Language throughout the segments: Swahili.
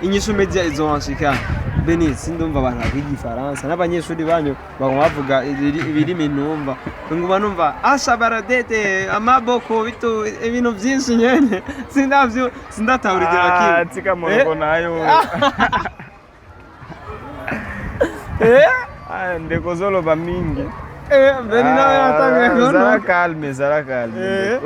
inyishu media izonshika Beni sindumva abantu b'igifaransa n'abanyeshuri banyu bavuga ibirimi numva nguma numva ashabaradete amaboko bitu ibintu byinshi nyene sindatahurira kiyo tika mongo nayo ndeko zolo ba mingi Beni nawe natangiye kubona zara calme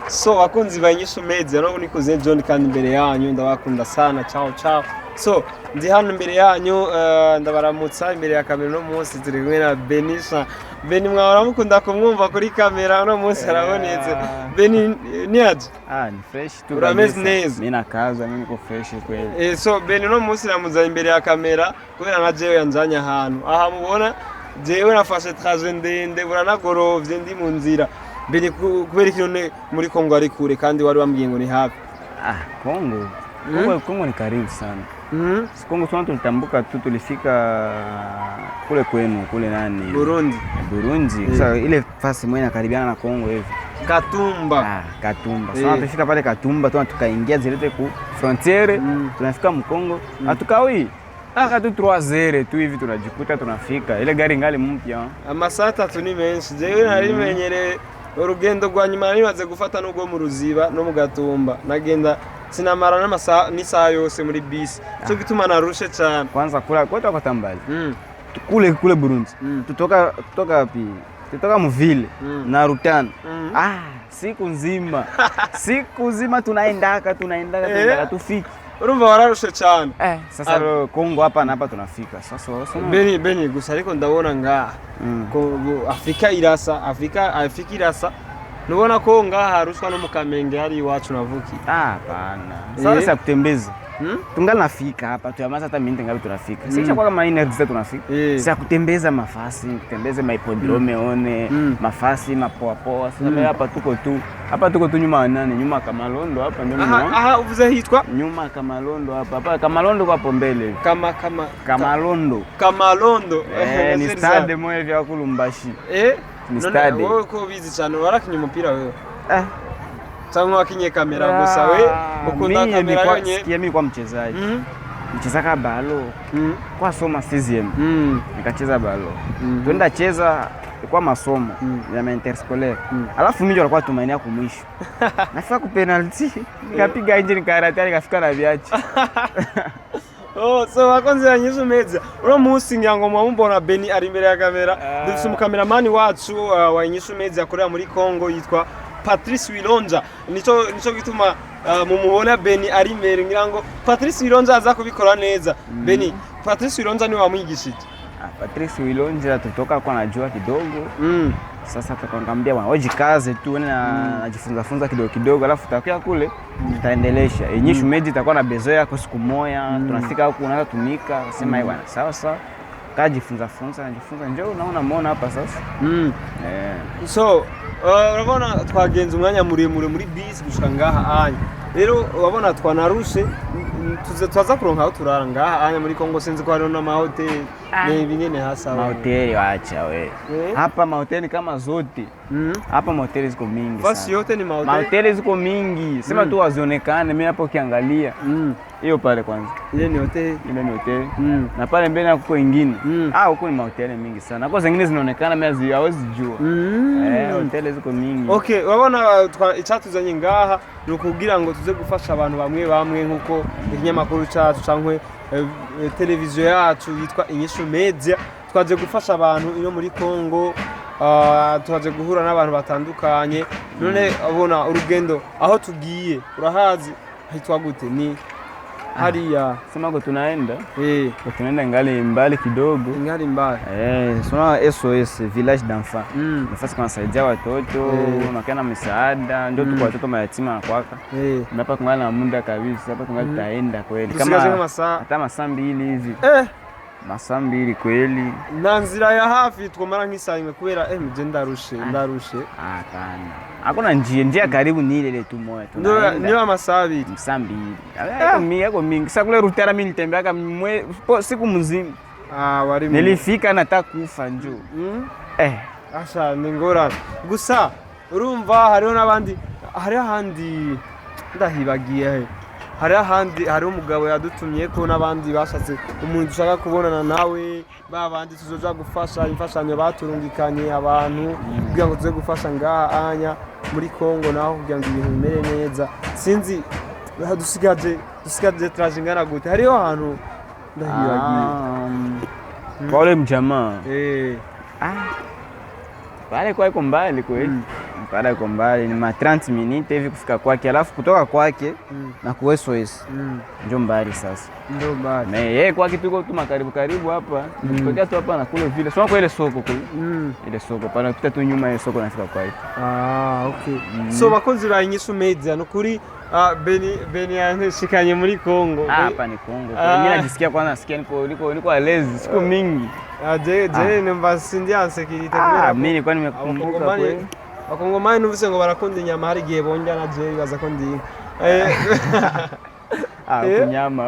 So wakunzi ba Inyishu Media no nikoze John kandi imbere yanyu ndabakunda sana ciao so ndi hano imbere yanyu ndabaramutsa imbere ya kamera no munsi turi kumwe na Beni mwahora mukunda kumwumva kuri kamera no munsi harabonetse Beni niaje ni fresh tu urameze neza mimi nakaza mimi niko fresh kweli so Beni no munsi namuza imbere ya kamera kubera na jewe yanzanya ahantu aha mubona jewe nafashe traje ndende buranagorovye ndi mu nzira Beni kubera ikintu muri Kongo ari kure kandi wari wambwiye ngo ni hafi Kongo ni karibu sana Kongo tulitambuka tu tulifika kule kwenu kule nani Burundi sasa ile fasi moja karibiana na Kongo hivi Katumba sasa tulifika pale Katumba tukaingia zilete ku frontiere tunafika Mkongo hatukawi tu 3 tu hivi tunajikuta tunafika ile gari ngali mpya amasaha 3 ni menshi jewe narimenyere urugendo rwa nyuma nibaze gufata n'ubwo mu Ruziba no mu Gatumba nagenda sinamara n'amasaha n'isaha yose muri bisi cyo gituma narushe cyane kwanza kula kwetu kwa Tambali kule Burundi tutoka wapi tutoka mvile na Rutana siku nzima tunaendaka tufiki urumva wararushe cyane sasa Kongo hapa na hapa tunafika sasa Beni gusa ariko ndabona ngaha Afrika irasa nubona ko ngaha harushwa no mukamenge hari iwacu navuki hapana sasa kutembeza tungali nafika hapa tuyamaza hata mingi ngapi tunafika sisi kwa kama energy tunafika sasa kutembeza mafasi kutembeze maipodrome one mafasi mapoa sasa hapa tuko tu nyuma nani nyuma Kamalondo hapa ndio uvuze hitwa nyuma Kamalondo hapa Kamalondo kwa Pombele Kamalondo ni stade moja vya Kulumbashi ni stade wewe ko bizi cyane warakinye umupira wewe Tangu wakinye kamera gusa we ukunda kamera yonye mimi kwa mchezaji nichezaka balo kwa soma CZM nikacheza balo twenda cheza kwa masomo ya interscolaire alafu mimi nilikuwa tumainia kumwisho nafika ku penalty nikapiga nje nikarata nikafika na viachi so wakonze ya Inyishu Media uno munsi nyango mwambona Beni ari imbere ya kamera dufise umukameramani wacu wa Inyishu Media akorera muri Kongo yitwa Patrice Wilonja nico gituma mumubona Beni ari imbere ngirango Patrice Wilonja aza kubikora neza Beni Patrice Wilonja ni wamwigishije Patrice Wilonja tutoka kwa najua kidogo sasa tukamwambia bwana wajikaze tu najifunza kidogo alafu tutakia kule tutaendelesha Inyishu Media itakuwa na bezo yako siku moja tunafika huko unaanza tumika sema bwana sawa kajifunza najifunza njoo unaona hapa sasa so urabona twagenze umwanya muremure muri bisi gushika ngaha anya rero wabona twanarushe tuza kuronka aho turara ngaha anya muri Kongo sinzi ko hari na mahoteli n'ibingene hasa mahoteli waacha we hapa mahoteli kama zote hapa mahoteli ziko mingi sana basi yote ni mahoteli ziko mingi sema tu wazionekane mimi hapo ukiangalia hiyo pale kwanza ile ni hoteli na pale mbele na kuko ingine huko ni mahoteli mingi sana kwa zingine zinaonekana mimi hawezi jua hoteli ziko mingi okay wabona icyatuzanye ngaha nukugira ngo tuze gufasha abantu bamwe nkuko ikinyamakuru cyacu cyangwe televiziyo yacu yitwa Inyishu Media twaje gufasha abantu ino muri Kongo twaje guhura n'abantu batandukanye none abona urugendo aho tugiye urahazi hitwa gute ni hariya sema ngo tunaenda ngali mbali kidogo sona SOS village d'enfants nafasi kama saidia watoto nakana msaada ndio tuko watoto mayatima kwaka hapa tungana na muda kabisa hapa tungataenda kweli kama hata masaa 2 hivi masaa 2 kweli na nzira ya hafi twomara nk'isaha imwe kubera mje ndarushe hapana hakuna njia karibu ni ile tu moja tunaenda ndio masaa 2 yako mingi sasa kule Rutana mimi nitembea siku mzima wari nilifika nataka kufa njoo. Asha ni ngorane gusa urumva hariho n'abandi, hari ahandi ndahibagiye, hari ahandi hari umugabo yadutumye ko n'abandi bashatse umuntu ushaka kubonana nawe, babandi tuzoja gufasha imfashanyo baturungikanye abantu kugira ngo tuze gufasha ngaha anya muri Kongo naho kugira ngo ibintu bimere neza. Sinzi dusigaje traje ngana gute, hariho ahantu ndahibagiye. Kwa ule mjamaa pale kwa iko mbali kweli, pale iko mbali ni ma 30 minutes hivi kufika kwake, alafu kutoka kwake na kwa SOS ndio mbali sasa, ndio mbali na yeye kwake tuko tu karibu hapa, tukitokea tu hapa na kule vile sio kwa ile soko kule, ile soko pale kupita tu nyuma ya soko nafika kwake. Okay. So bakunzi ba Inyishu Media nukuri Beni yanashikanye muri Kongo. Hapa ni Kongo. Mimi najisikia kwanza nasikia niko alezi siku mingi. Je nimba sindia security kubera. Mimi nilikuwa nimekumbuka kweli. Bakongomani numvise ngo barakunda inyama, hari gihe bonja na je baza ko ndi.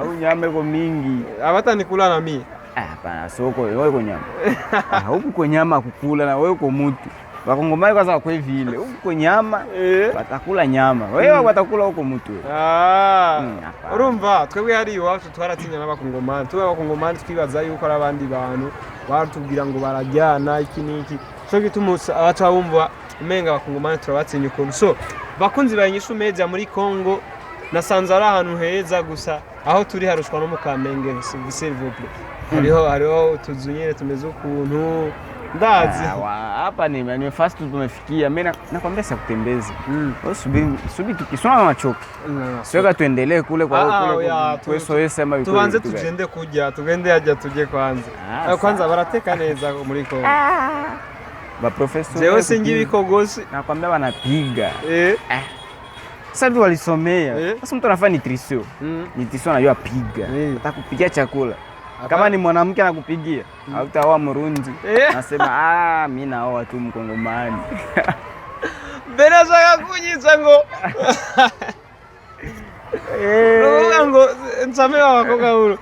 Unyama iko mingi. Abatani kula na mimi. Hapana, soko wewe uko nyama. Huku kwa nyama kukula na wewe uko mtu. Wakongomani kwanza kwa vile huko nyama watakula nyama, wewe watakula huko mtu. Urumva twebwe hari iwacu twaratinya n'abakongomani, tuba abakongomani twibaza yuko ari abandi bantu batubwira ngo barajyana iki niki, cyo gituma abaca bumva umenga abakongomani turabatinya ukuntu. So bakunzi ba Inyishu Media muri Kongo nasanze ari ahantu heza, gusa aho turi harushwa no mu Kamenge s'il vous plaît. Hariho utuzu nyene tumeze ukuntu ndazi hapa ni fast tumefikia. Mimi nakwambia sasa kutembeza. Subiri tukisoma machoka. Sio tuendelee kule kwa SOS ama yuko. Tuanze tugende kujya, tugende haja tuje kwanza barateka neza muri Kongo. Ba professor. Jewe singibi kogosi. Nakwambia wanapiga. Sasa walisomea. Sasa mtu anafanya nutrition. Nutrition anajua piga. Atakupigia chakula. Kama ni mwanamke anakupigia, hautaoa Mrundi. Nasema mimi naoa tu Mkongomani. Bena saka kunyiza ngo. Ngo nsame wakoga huru.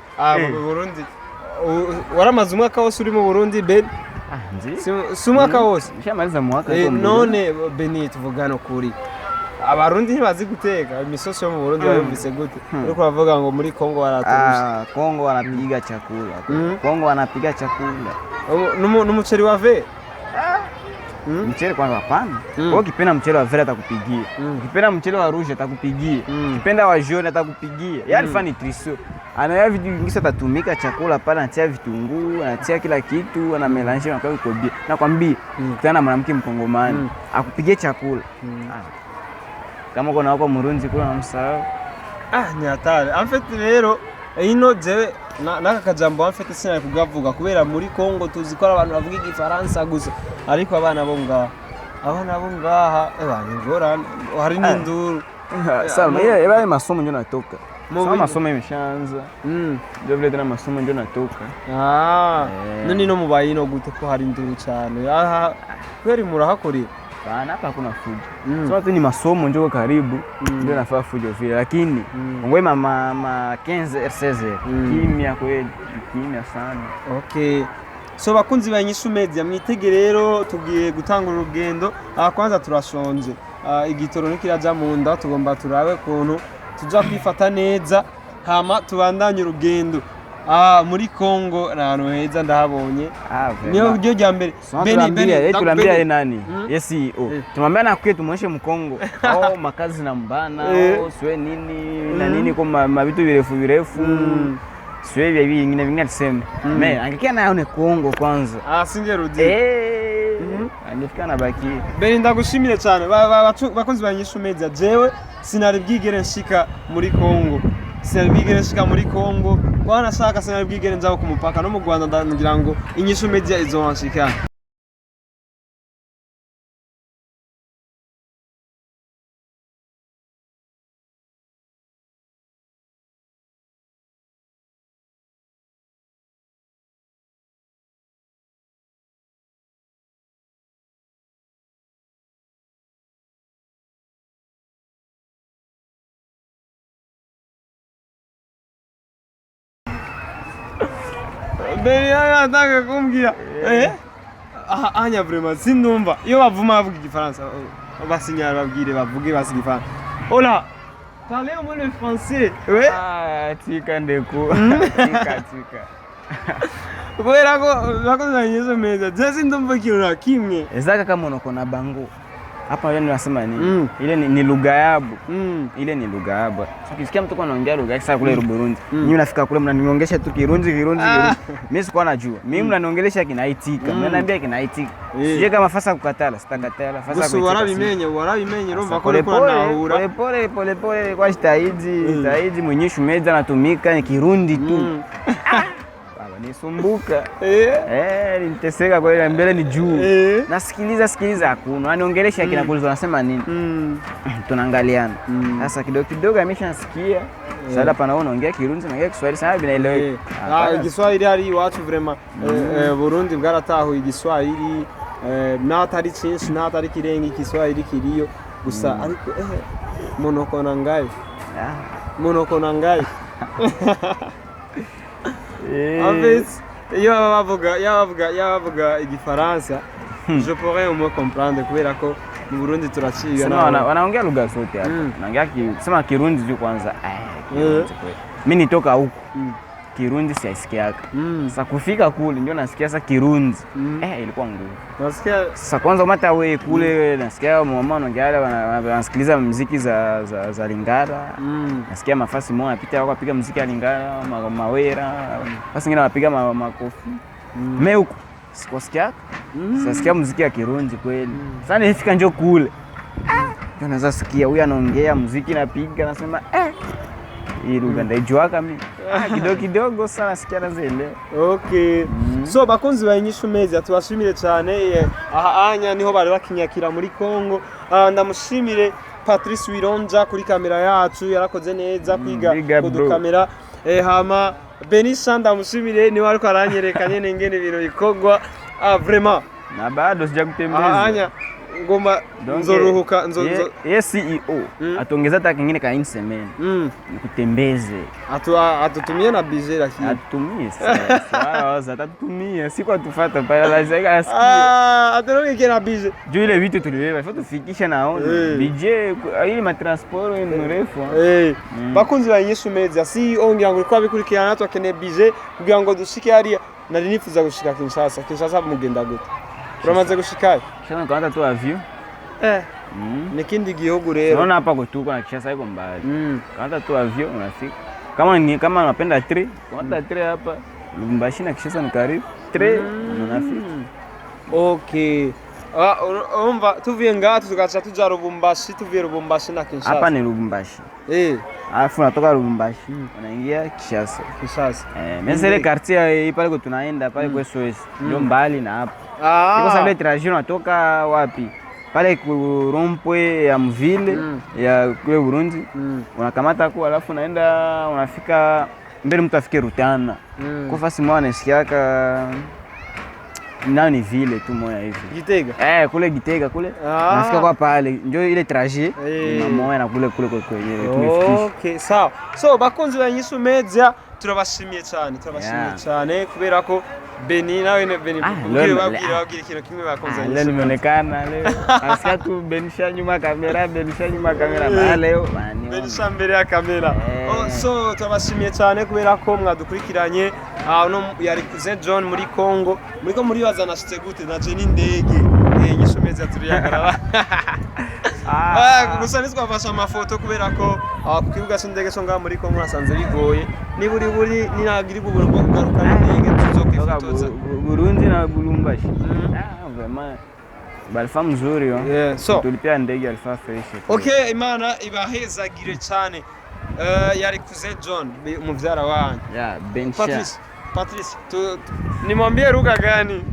Burundi. Waramaze umwaka wose uri mu Burundi Ben? Si umwaka wose. Shamaliza mwaka none Beni tuvugana kuri. Abarundi ntibazi guteka imisoso yo mu Burundi bayumvise gute, ariko bavuga ngo muri Kongo baraturusha. Kongo wanapiga chakula. Kongo wanapiga chakula. N'umuceri wa ve. Mchele kwanza hapana. Wewe ukipenda mchele wa vere atakupigia. Ukipenda mchele wa rouge atakupigia. Ukipenda wa jaune atakupigia. Yaani fani nutrition. Anaya vitu vingi atatumika chakula pale, anatia vitunguu, anatia kila kitu, ana melange na kwa kobia. Nakwambia, kutana na mwanamke Mkongomani, akupigie chakula. Kama uko na wako Mrundi kula na msahau. Ni hatari. En fait rero ino je naka kajambo en fait sina kugavuga kubera muri Kongo tuzikora abantu bavuga igifaransa gusa, ariko abana bo ngaha ngora hari n'induru. Sasa yeye masomo ndio natoka. Sasa masomo imeshaanza. Ndio vile tena masomo ndio natoka. Nani no mubayino gute ko hari induru cyane. Kweri murahakorera. Hapa hakuna fujo. Sasa ni masomo njoo karibu ndio nafaa fujo vile, lakini ngwe mama 15 16 kimya kweli, kimya sana. Okay. So bakunzi ba Inyishu Media mwitege rero tugiye gutanga urugendo. Kwanza turashonje. Igitoro nikiraja mu nda, tugomba turabe kuntu tuja kwifata neza hama tubandanye urugendo. Muri Kongo na hano heza ndahabonye. Niyo buryo rya mbere. Beni tulambia nani? SEO. Tumwambia na kwetu muonyeshe Mkongo. Makazi na mbana, swe nini na nini kwa mabitu virefu. Swe vya vingine vingine tuseme. Me angekia nayo ni Kongo kwanza. Singerudi. Angefika na baki. Beni ndagushimire cyane. Bakunzi ba Inyishu Media, jewe sinari bwigere nshika muri Kongo. Sinabigere nshika muri Kongo. Bwana shaka sinabigere nzaho ku mupaka no mu Rwanda, ngira ngo Inyishu Media izonshika. Beni anataka kumbwira anya vraiment sindumva iyo bavuma bavuga igifaransa basinyara babwire bavuge basi igifaransa. Hola. Parlez-moi le français. Ouais. Ah, tika ndeko. Tika. Kubera ko bakoze nyezo meza. Jesi ndumva kintu na kimwe. Ezaka kama uko na bango. Hapa wewe unasema nini? Ile ni lugha yabo. Ile ni lugha yabo. Ukisikia mtu anaongea lugha yake kule Burundi, mimi nafika kule mnaniongelesha tu Kirundi. Mimi sikuwa najua. Mimi mnaniongelesha kinaitika. Mnaniambia kinaitika. Sije kama fasa kukatala, sitakatala. Fasa kuitika. Warabimenye romba kule kuna nahura. Pole kwa jitahidi mwenyeshu meza natumika ni Kirundi tu. Nisumbuka niteseka kwa ile mbele ni juu nasikiliza hakuna aniongelesha kinakuuliza anasema nini tunaangaliana sasa kidogo ameshasikia sasa pana unaongea Kirundi na Kiswahili sana binaelewa Kiswahili ari watu vraiment Burundi bwarataho igiswahili natari cyinshi natari kirenga Kiswahili kiriyo gusa ariko monokona ngai En fait, yabavuga igifaransa je pourrais au moins comprendre kubera ko mu Burundi turaciga wanaongea lugha zote hapa naongea sema Kirundi tu kwanza mimi nitoka huko Kirundi siasikiaka sasa kufika kule ndio nasikia sasa Kirundi ilikuwa ngumu nasikia sasa kwanza mata wewe kule nasikia mama anaongea wanasikiliza muziki za Lingala nasikia mafasi moja apita wako apiga muziki ya Lingala mawera basi ngine anapiga makofi mimi huko sikusikia sasa muziki ya Kirundi kweli sasa nifika njoo kule ndio naweza sikia huyu anaongea muziki napiga nasema hii lugha ndaijuaka mimi kidogo sana sikia nazele. Okay. So bakunzi ba Inyishu Media tubashimire cyane anya niho bari bakinyakira muri Kongo. Ndamushimire Patrice Wironja kuri kamera yacu yarakoze neza kwiga kudukamera hama Benisha ndamushimire niwe ariko aranyerekanye nengene biro bikogwa vraiment na bado sijakutembeza anya ngoma nzoruhuka yes CEO atongeza hata kingine ka insemeni nikutembeze atutumie na bije lakini atutumie sasa atatutumia siku atufuata pale lazima asikie aturoke na bije juu ile vitu tulibeba ifo tufikisha naona bije ili matransport ni mrefu bakunzi ba Inyishu Media CEO ngira ngo kwa bikurikirana natwe akene bije kugira ngo dushike hariya nari nifuza gushika Kinshasa mugenda gute uramaze gushikaye shana kwanza tu avion nikindi gihugu rero unaona hapa kutuka na Kinshasa iko mbali kwanza tu avion unafika kama unapenda 3 kwanza 3 hapa Lubumbashi na Kinshasa ni karibu 3 unafika okay umva tuvuye ngaha tugacha tuja Lubumbashi tuvuye Lubumbashi na Kinshasa hapa ni Lubumbashi alafu unatoka Lubumbashi unaingia Kinshasa mimi ile quartier pale kwa tunaenda pale kwa SOS ndio mbali na hapa iko sababu trajet unatoka wapi pale ku rompwe ya mvile ya kule Burundi unakamata kwa alafu unaenda unafika mbele mtu afike Rutana kwa fasi mwa nasikiaka nani vile tu moya hivi Gitega kule Gitega kule nafika kwa pale ndio ile trajet na moya na kule kwenye tumefikisha. Okay sawa so bakunzi ba Inyishu Media turabashimiye cyane kubera ko Beni nawe Beni babwira ikintu kimwe bakonza leo nimeonekana leo asikia tu Benisha nyuma kamera na leo Benisha mbere ya kamera so turabashimiye cyane kubera ko mwadukurikiranye no yari kuze John muri Kongo muri wazanashitse gute na je n'indege Inyishu Media turiyagarara gusa nitwafasha amafoto kubera ko ku kibuga cy'indege cyo ngaha muri Kongo nasanze bigoye ni buri ninagira ubuntu bwo kugaruka n'indege tuzokifotoza Burundi na Lubumbashi vraiment balfa mzuri so tulipia ndege alfa fresh okay imana ibahezagire cyane yari kuze John muvyara wanyu Benisha Patrice nimwambie lugha gani